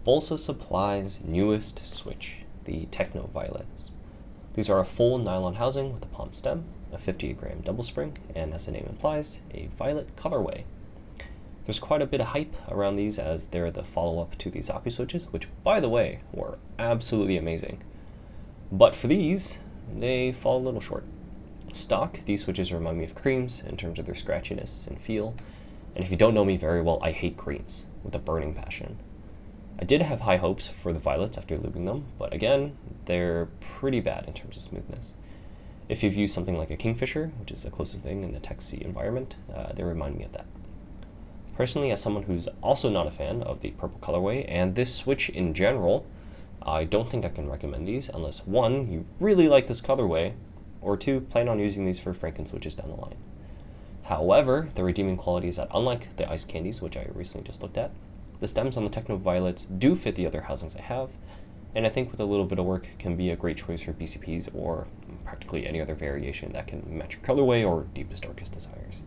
Bolsa Supply's newest switch, the Techno Violets. These are a full nylon housing with a POM stem, a 50-gram double spring, and as the name implies, a violet colorway. There's quite a bit of hype around these as they're the follow-up to the Zaku switches, which, by the way, were absolutely amazing. But for these, they fall a little short. Stock, these switches remind me of creams in terms of their scratchiness and feel, and if you don't know me very well, I hate creams with a burning passion. I did have high hopes for the violets after lubing them, but again, they're pretty bad in terms of smoothness. If you've used something like a Kingfisher, which is the closest thing in the Tech C environment, they remind me of that. Personally, as someone who's also not a fan of the purple colorway and this switch in general, I don't think I can recommend these unless 1, you really like this colorway, or 2, plan on using these for Franken switches down the line. However, the redeeming quality is that unlike the ice candies, which I recently just looked at, the stems on the Techno Violets do fit the other housings I have, and I think with a little bit of work can be a great choice for BCPs or practically any other variation that can match your colorway or deepest, darkest desires.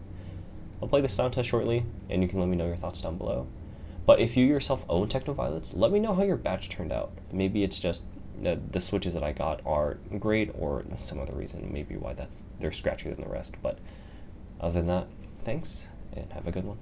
I'll play this sound test shortly, and you can let me know your thoughts down below. But if you yourself own Techno Violets, let me know how your batch turned out. Maybe it's just the switches that I got are great, or some other reason, maybe why they're scratchier than the rest. But other than that, thanks, and have a good one.